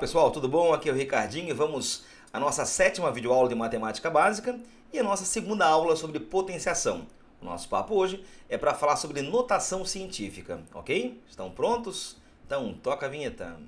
pessoal, tudo bom? Aqui é o Ricardinho e vamos à nossa sétima videoaula de matemática básica e a nossa segunda aula sobre potenciação. O nosso papo hoje é para falar sobre notação científica, ok? Estão prontos? Então, toca a vinheta.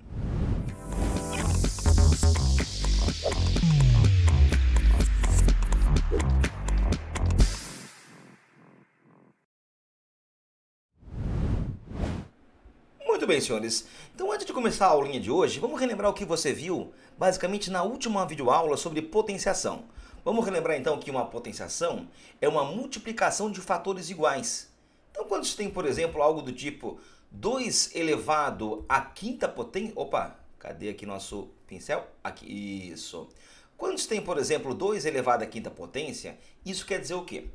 Muito bem, senhores. Então, antes de começar a aulinha de hoje, vamos relembrar o que você viu, basicamente, na última videoaula sobre potenciação. Vamos relembrar, então, que uma potenciação é uma multiplicação de fatores iguais. Então, quando você tem, por exemplo, algo do tipo 2 elevado à quinta potência... Opa, cadê aqui nosso pincel? Aqui, isso. Quando você tem, por exemplo, 2 elevado à quinta potência, isso quer dizer o quê?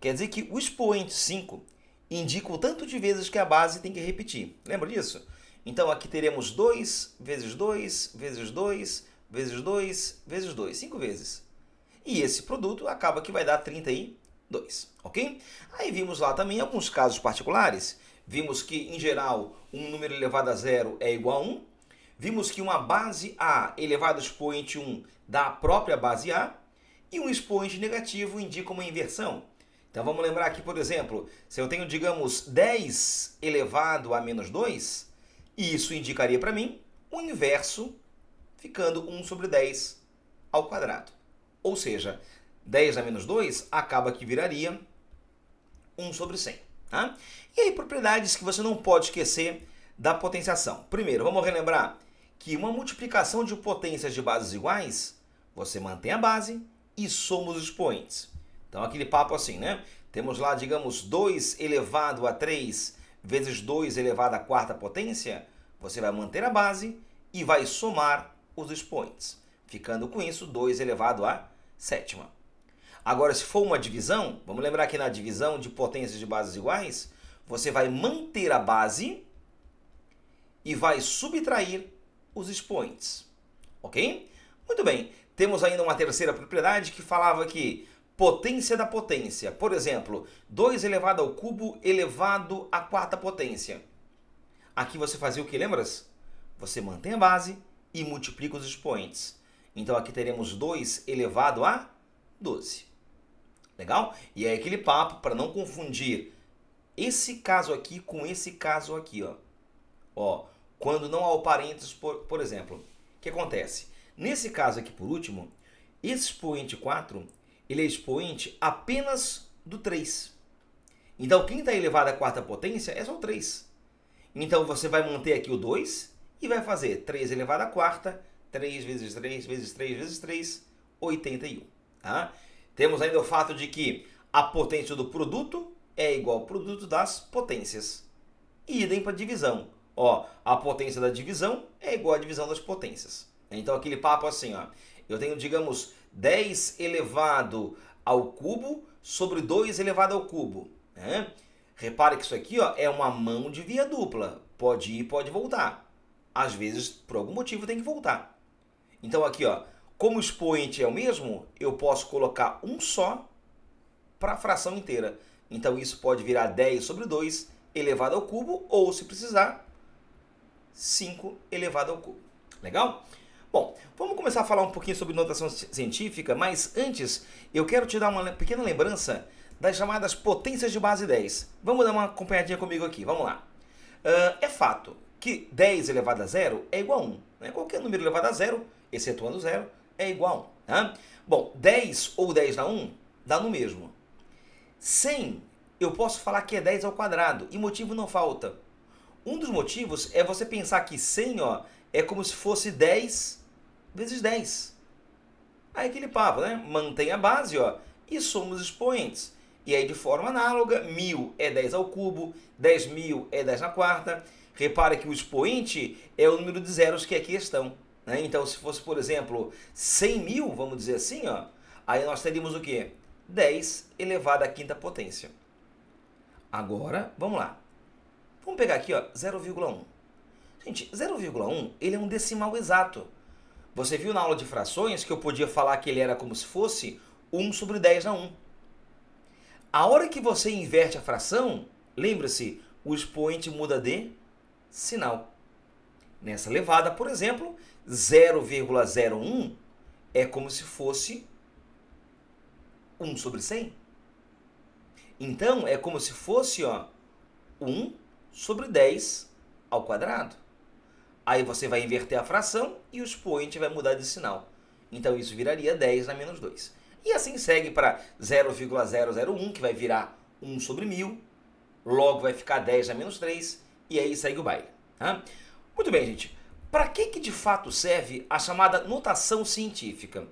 Quer dizer que o expoente 5 indica o tanto de vezes que a base tem que repetir. Lembra disso? Então aqui teremos 2 vezes 2 vezes 2 vezes 2 vezes 2, 5 vezes. E esse produto acaba que vai dar 32, ok? Aí vimos lá também alguns casos particulares. Vimos que, em geral, um número elevado a zero é igual a 1. Vimos que uma base A elevado ao expoente 1 dá a própria base A. E um expoente negativo indica uma inversão. Então vamos lembrar aqui, por exemplo, se eu tenho, digamos, 10 elevado a menos 2, isso indicaria para mim o inverso, ficando 1 sobre 10 ao quadrado. Ou seja, 10 a menos 2 acaba que viraria 1 sobre 100. Tá? E aí, propriedades que você não pode esquecer da potenciação. Primeiro, vamos relembrar que uma multiplicação de potências de bases iguais, você mantém a base e soma os expoentes. Então, aquele papo assim, né? Temos lá, digamos, 2 elevado a 3 vezes 2 elevado à quarta potência. Você vai manter a base e vai somar os expoentes, ficando com isso 2 elevado à sétima. Agora, se for uma divisão, vamos lembrar que na divisão de potências de bases iguais, você vai manter a base e vai subtrair os expoentes. Ok? Muito bem. Temos ainda uma terceira propriedade que falava que potência da potência. Por exemplo, 2 elevado ao cubo elevado à quarta potência. Aqui você fazia o que, lembras? Você mantém a base e multiplica os expoentes. Então aqui teremos 2 elevado a 12. Legal? E é aquele papo para não confundir esse caso aqui com esse caso aqui. Ó, quando não há o parênteses, por exemplo. O que acontece? Nesse caso aqui, por último, esse expoente 4... ele é expoente apenas do 3. Então, quem está elevado à quarta potência é só o 3. Então, você vai manter aqui o 2 e vai fazer 3 elevado à quarta, 3 vezes 3 vezes 3 vezes 3, 81. Tá? Temos ainda o fato de que a potência do produto é igual ao produto das potências. E idem para divisão. Ó, a potência da divisão é igual à divisão das potências. Então, aquele papo assim, ó, eu tenho, digamos, 10 elevado ao cubo sobre 2 elevado ao cubo. Né? Repare que isso aqui, ó, é uma mão de via dupla. Pode ir, pode voltar. Às vezes, por algum motivo, tem que voltar. Então aqui, ó, como o expoente é o mesmo, eu posso colocar um só para a fração inteira. Então isso pode virar 10 sobre 2 elevado ao cubo, ou, se precisar, 5 elevado ao cubo. Legal? Bom, vamos começar a falar um pouquinho sobre notação científica, mas antes eu quero te dar uma pequena lembrança das chamadas potências de base 10. Vamos dar uma acompanhadinha comigo aqui, vamos lá. É fato que 10 elevado a zero é igual a 1. Né? Qualquer número elevado a zero, excetuando zero, é igual a 1. Tá? Bom, 10 ou 10 dá 1, dá no mesmo. 100, eu posso falar que é 10 ao quadrado, e motivo não falta. Um dos motivos é você pensar que 100, ó, é como se fosse 10 vezes 10. Aí aquele papo, né? Mantém a base, ó, e soma os expoentes. E aí, de forma análoga, 1000 é 10 ao cubo, 10.000 é 10 na quarta. Repare que o expoente é o número de zeros que aqui estão. Né? Então, se fosse, por exemplo, 100.000, vamos dizer assim, ó, aí nós teríamos o quê? 10 elevado à quinta potência. Agora, vamos lá. Vamos pegar aqui, ó, 0,1. Gente, 0,1 ele é um decimal exato. Você viu na aula de frações que eu podia falar que ele era como se fosse 1 sobre 10 na 1. A hora que você inverte a fração, lembre-se, o expoente muda de sinal. Nessa levada, por exemplo, 0,01 é como se fosse 1 sobre 100. Então, é como se fosse 1 sobre 10 ao quadrado. Aí você vai inverter a fração e o expoente vai mudar de sinal. Então, isso viraria 10 a menos 2. E assim segue para 0,001, que vai virar 1 sobre 1000. Logo vai ficar 10 a menos 3. E aí segue o baile. Tá? Muito bem, gente. Para que de fato serve a chamada notação científica?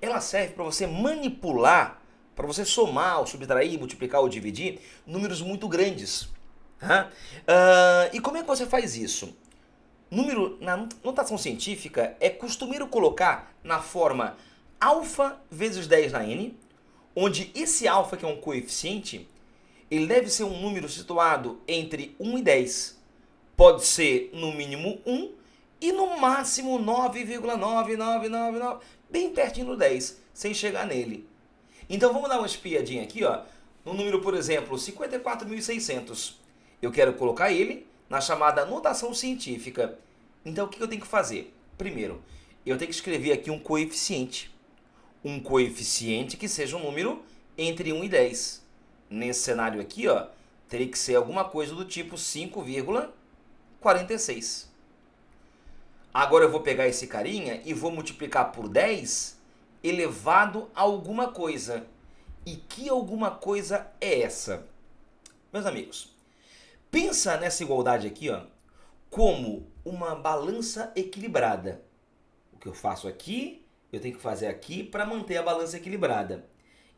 Ela serve para você manipular, para você somar, ou subtrair, multiplicar ou dividir números muito grandes. Tá? E como é que você faz isso? Número, na notação científica, é costumeiro colocar na forma alfa vezes 10 na n, onde esse alfa, que é um coeficiente, ele deve ser um número situado entre 1 e 10. Pode ser no mínimo 1 e no máximo 9,9999, bem pertinho do 10, sem chegar nele. Então vamos dar uma espiadinha aqui, no número, por exemplo, 54.600. Eu quero colocar ele na chamada notação científica. Então o que eu tenho que fazer? Primeiro, eu tenho que escrever aqui um coeficiente. Um coeficiente que seja um número entre 1 e 10. Nesse cenário aqui, teria que ser alguma coisa do tipo 5,46. Agora eu vou pegar esse carinha e vou multiplicar por 10 elevado a alguma coisa. E que alguma coisa é essa? Meus amigos, pensa nessa igualdade aqui, como uma balança equilibrada. O que eu faço aqui, eu tenho que fazer aqui para manter a balança equilibrada.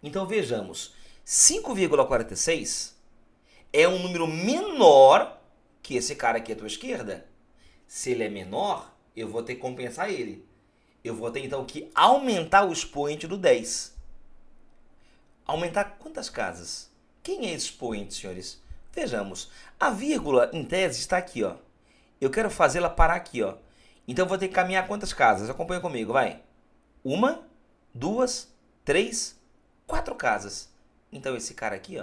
Então vejamos, 5,46 é um número menor que esse cara aqui à tua esquerda. Se ele é menor, eu vou ter que compensar ele. Eu vou ter então que aumentar o expoente do 10. Aumentar quantas casas? Quem é esse expoente, senhores? Vejamos, a vírgula em tese está aqui, Eu quero fazê-la parar aqui, Então eu vou ter que caminhar quantas casas? Acompanha comigo, vai. 1, 2, 3, 4 casas. Então esse cara aqui,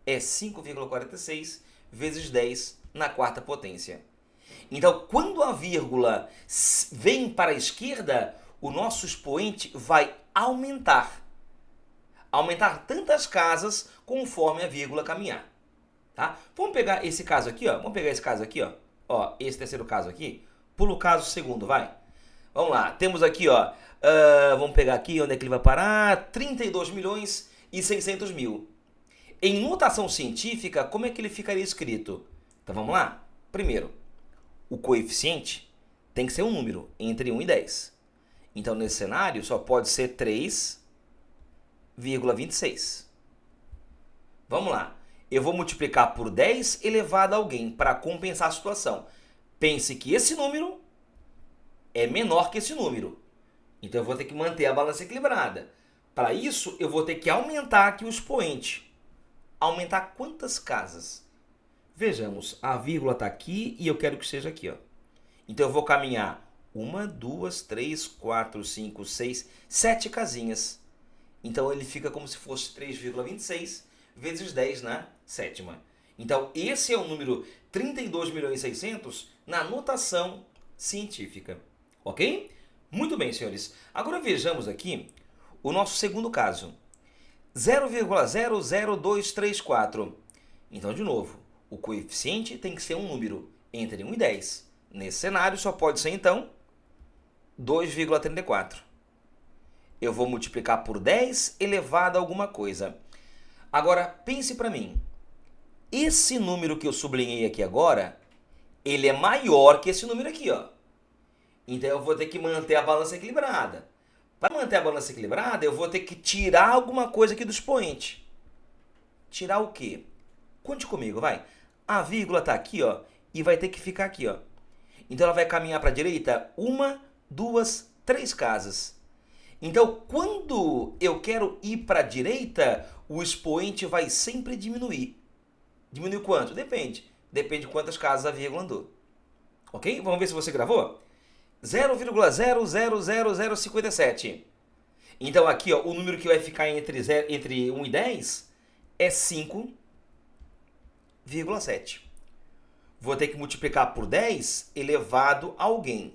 é 5,46 vezes 10 na quarta potência. Então, quando a vírgula vem para a esquerda, o nosso expoente vai aumentar. Aumentar tantas casas conforme a vírgula caminhar. Tá? Vamos pegar esse caso aqui, Vamos pegar esse caso aqui, esse terceiro caso aqui. Pula o caso segundo, vai. Vamos lá, temos aqui, vamos pegar aqui, onde é que ele vai parar? 32.600.000. Em notação científica, como é que ele ficaria escrito? Então vamos lá. Primeiro, o coeficiente tem que ser um número entre 1 e 10. Então, nesse cenário, só pode ser 3,26. Vamos lá. Eu vou multiplicar por 10 elevado a alguém para compensar a situação. Pense que esse número é menor que esse número. Então, eu vou ter que manter a balança equilibrada. Para isso, eu vou ter que aumentar aqui o expoente. Aumentar quantas casas? Vejamos, a vírgula está aqui e eu quero que seja aqui. Então, eu vou caminhar 1, 2, 3, 4, 5, 6, 7 casinhas. Então, ele fica como se fosse 3,26 vezes 10 na sétima. Então, esse é o número 32.600.000 na notação científica. Ok? Muito bem, senhores. Agora vejamos aqui o nosso segundo caso. 0,00234. Então, de novo, o coeficiente tem que ser um número entre 1 e 10. Nesse cenário, só pode ser, então, 2,34. Eu vou multiplicar por 10 elevado a alguma coisa. Agora, pense para mim. Esse número que eu sublinhei aqui agora, ele é maior que esse número aqui, Então, eu vou ter que manter a balança equilibrada. Para manter a balança equilibrada, eu vou ter que tirar alguma coisa aqui do expoente. Tirar o quê? Conte comigo, vai. A vírgula está aqui, e vai ter que ficar aqui, Então, ela vai caminhar para a direita 1, 2, 3 casas. Então, quando eu quero ir para a direita, o expoente vai sempre diminuir. Diminuir quanto? Depende. Depende de quantas casas a vírgula andou. Ok? Vamos ver se você gravou? 0,000057. Então, aqui, o número que vai ficar entre 1 e 10 é 5,7. vou ter que multiplicar por 10 elevado a alguém.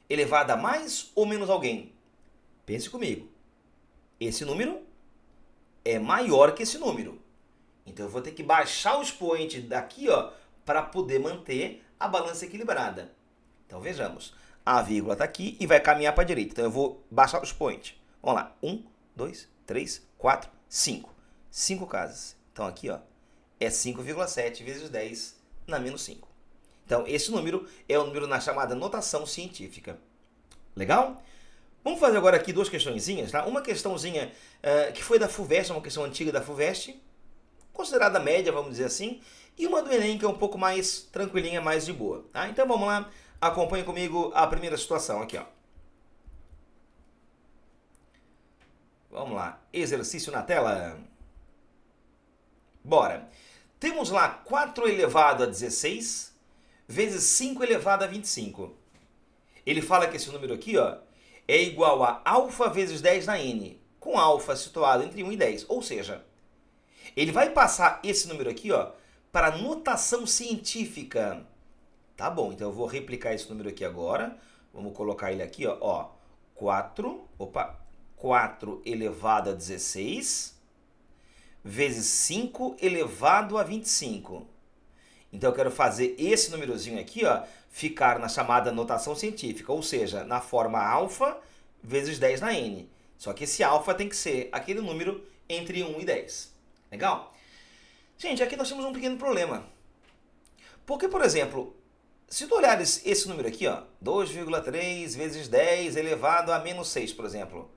Elevado a mais ou menos alguém? Pense comigo. Esse número é maior que esse número. Então eu vou ter que baixar o expoente daqui, ó, para poder manter a balança equilibrada. Então vejamos. A vírgula está aqui e vai caminhar para a direita. Então eu vou baixar o expoente. Vamos lá. 1, 2, 3, 4, 5. 5 casas. Então aqui, ó, é 5,7 vezes 10 na menos 5. Então esse número é o número na chamada notação científica. Legal? Vamos fazer agora aqui duas questõezinhas, tá? Uma questãozinha que foi da FUVEST, uma questão antiga da FUVEST, considerada média, vamos dizer assim, e uma do Enem que é um pouco mais tranquilinha, mais de boa, tá? Então vamos lá, acompanhe comigo a primeira situação aqui, ó. Vamos lá, exercício na tela. Bora. Temos lá 4 elevado a 16 vezes 5 elevado a 25. Ele fala que esse número aqui, ó, é igual a alfa vezes 10 na n, com alfa situado entre 1 e 10. Ou seja, ele vai passar esse número aqui, ó, para notação científica. Tá bom, então eu vou replicar esse número aqui agora. Vamos colocar ele aqui, ó, 4 elevado a 16 vezes 5 elevado a 25. Então eu quero fazer esse númerozinho aqui, ó, ficar na chamada notação científica, ou seja, na forma alfa vezes 10 na n. Só que esse alfa tem que ser aquele número entre 1 e 10. Legal? Gente, aqui nós temos um pequeno problema. Porque, por exemplo, se tu olhares esse número aqui, ó, 2,3 vezes 10 elevado a menos 6, por exemplo,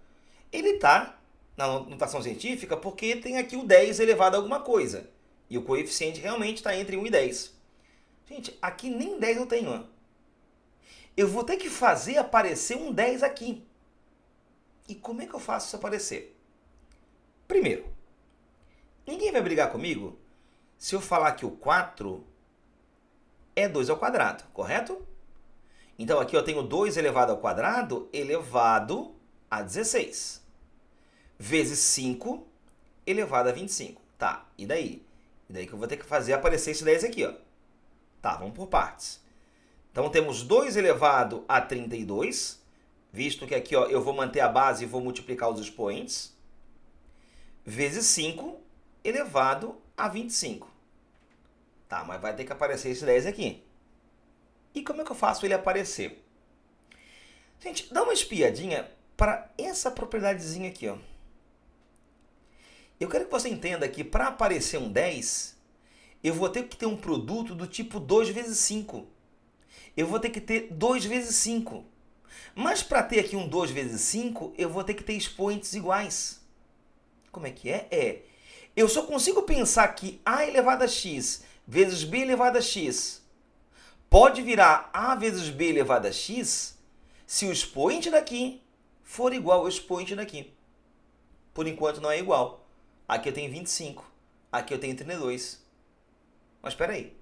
ele está na notação científica porque tem aqui o 10 elevado a alguma coisa. E o coeficiente realmente está entre 1 e 10. Gente, aqui nem 10 eu tenho. Ó. Eu vou ter que fazer aparecer um 10 aqui. E como é que eu faço isso aparecer? Primeiro, ninguém vai brigar comigo se eu falar que o 4 é 2 ao quadrado, correto? Então aqui eu tenho 2 elevado ao quadrado elevado a 16. Vezes 5 elevado a 25. Tá, e daí? E daí que eu vou ter que fazer aparecer esse 10 aqui, ó. Tá, vamos por partes. Então temos 2 elevado a 32, visto que aqui, ó, eu vou manter a base e vou multiplicar os expoentes, vezes 5 elevado a 25. Tá, mas vai ter que aparecer esse 10 aqui. E como é que eu faço ele aparecer? Gente, dá uma espiadinha para essa propriedadezinha aqui, ó. Eu quero que você entenda que para aparecer um 10, eu vou ter que ter um produto do tipo 2 vezes 5. Eu vou ter que ter 2 vezes 5. Mas para ter aqui um 2 vezes 5, eu vou ter que ter expoentes iguais. Como é que é? Eu só consigo pensar que a elevado a x vezes b elevado a x pode virar a vezes b elevado a x se o expoente daqui for igual ao expoente daqui. Por enquanto não é igual. Aqui eu tenho 25, aqui eu tenho 32. Mas espera aí,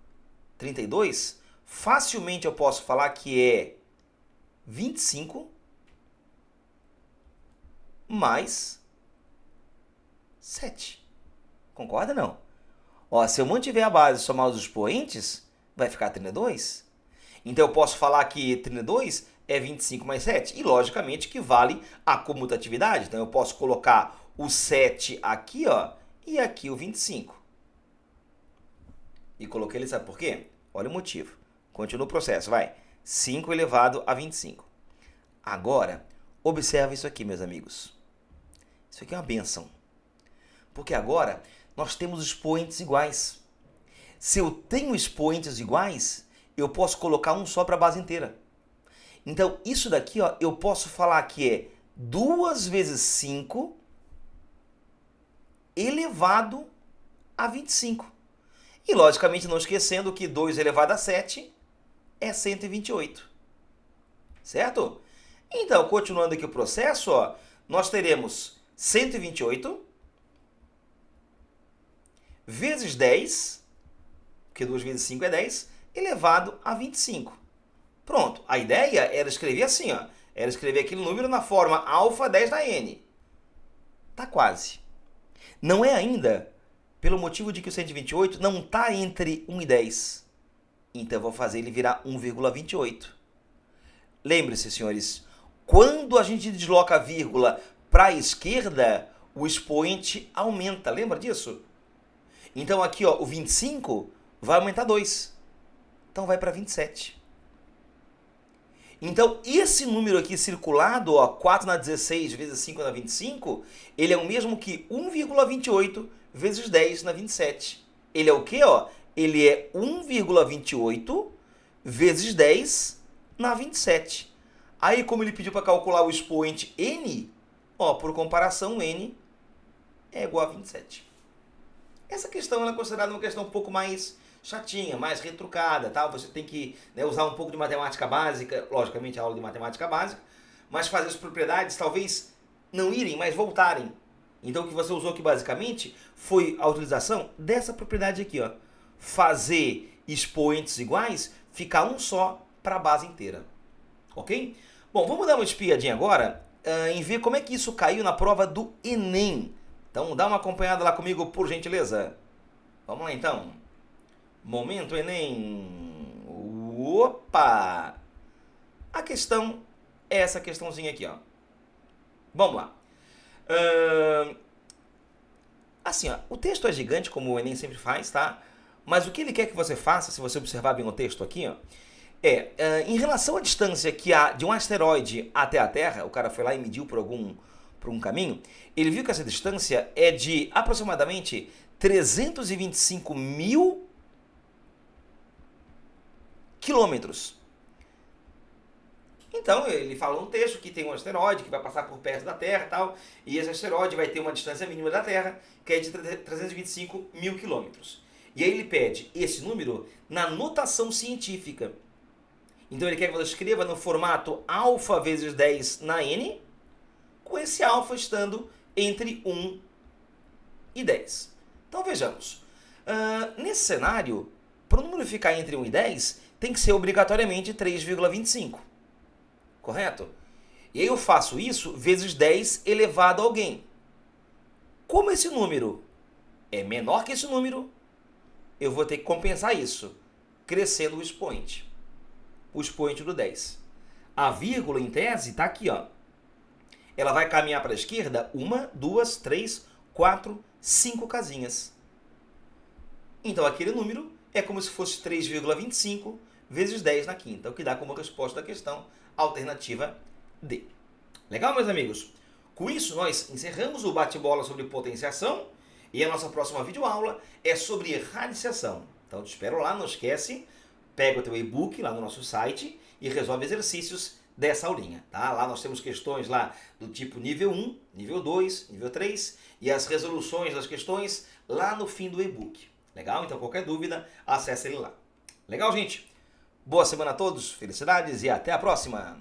32, facilmente eu posso falar que é 25 mais 7. Concorda não? Ó, se eu mantiver a base e somar os expoentes, vai ficar 32. Então eu posso falar que 32 é 25 mais 7. E logicamente que vale a comutatividade. Então eu posso colocar o 7 aqui, ó, e aqui o 25. E coloquei ele, sabe por quê? Olha o motivo. Continua o processo, vai. 5 elevado a 25. Agora, observa isso aqui, meus amigos. Isso aqui é uma bênção. Porque agora nós temos expoentes iguais. Se eu tenho expoentes iguais, eu posso colocar um só para a base inteira. Então, isso daqui, ó, eu posso falar que é 2 vezes 5 elevado a 25. E, logicamente, não esquecendo que 2 elevado a 7 é 128. Certo? Então, continuando aqui o processo, ó, nós teremos 128 vezes 10, porque 2 vezes 5 é 10, elevado a 25. Pronto, a ideia era escrever assim, ó, era escrever aquele número na forma alfa 10 na n. Tá quase. Não é ainda, pelo motivo de que o 128 não está entre 1 e 10. Então eu vou fazer ele virar 1,28. Lembre-se, senhores, quando a gente desloca a vírgula para a esquerda, o expoente aumenta. Lembra disso? Então aqui, ó, o 25 vai aumentar 2. Então vai para 27. Então esse número aqui circulado, ó, 4 na 16 vezes 5 na 25, ele é o mesmo que 1,28 vezes 10 na 27. Ele é o quê, ó? Ele é 1,28 vezes 10 na 27. Aí, como ele pediu para calcular o expoente n, ó, por comparação, n é igual a 27. Essa questão ela é considerada uma questão um pouco mais chatinha, mais retrucada, tá? Você tem que, né, usar um pouco de matemática básica, logicamente a aula de matemática básica, mas fazer as propriedades talvez não irem, mas voltarem. Então o que você usou aqui basicamente foi a utilização dessa propriedade aqui, ó. Fazer expoentes iguais, ficar um só para a base inteira. Ok? Bom, vamos dar uma espiadinha agora em ver como é que isso caiu na prova do Enem. Então dá uma acompanhada lá comigo, por gentileza. Vamos lá então. Momento Enem. Opa! A questão é essa questãozinha aqui, ó. Vamos lá. Assim, ó, o texto é gigante, como o Enem sempre faz, tá? Mas o que ele quer que você faça, se você observar bem o texto aqui, ó, em relação à distância que há de um asteroide até a Terra, o cara foi lá e mediu por um caminho, ele viu que essa distância é de aproximadamente 325 mil quilômetros. Então, ele falou um texto que tem um asteroide que vai passar por perto da Terra e tal, e esse asteroide vai ter uma distância mínima da Terra, que é de 325 mil quilômetros. E aí ele pede esse número na notação científica. Então ele quer que você escreva no formato alfa vezes 10 na n, com esse alfa estando entre 1 e 10. Então vejamos. Nesse cenário, para o número ficar entre 1 e 10, tem que ser obrigatoriamente 3,25. Correto? E aí eu faço isso vezes 10 elevado a alguém. Como esse número é menor que esse número, eu vou ter que compensar isso, crescendo o expoente do 10. A vírgula, em tese, está aqui, ó. Ela vai caminhar para a esquerda 1, 2, 3, 4, 5 casinhas. Então aquele número é como se fosse 3,25 vezes 10 na quinta, o que dá como resposta da questão a alternativa D. Legal, meus amigos? Com isso, nós encerramos o bate-bola sobre potenciação e a nossa próxima videoaula é sobre radiciação. Então, te espero lá, não esquece, pega o teu e-book lá no nosso site e resolve exercícios dessa aulinha, tá? Lá nós temos questões lá do tipo nível 1, nível 2, nível 3 e as resoluções das questões lá no fim do e-book. Legal? Então, qualquer dúvida, acesse ele lá. Legal, gente? Boa semana a todos, felicidades e até a próxima!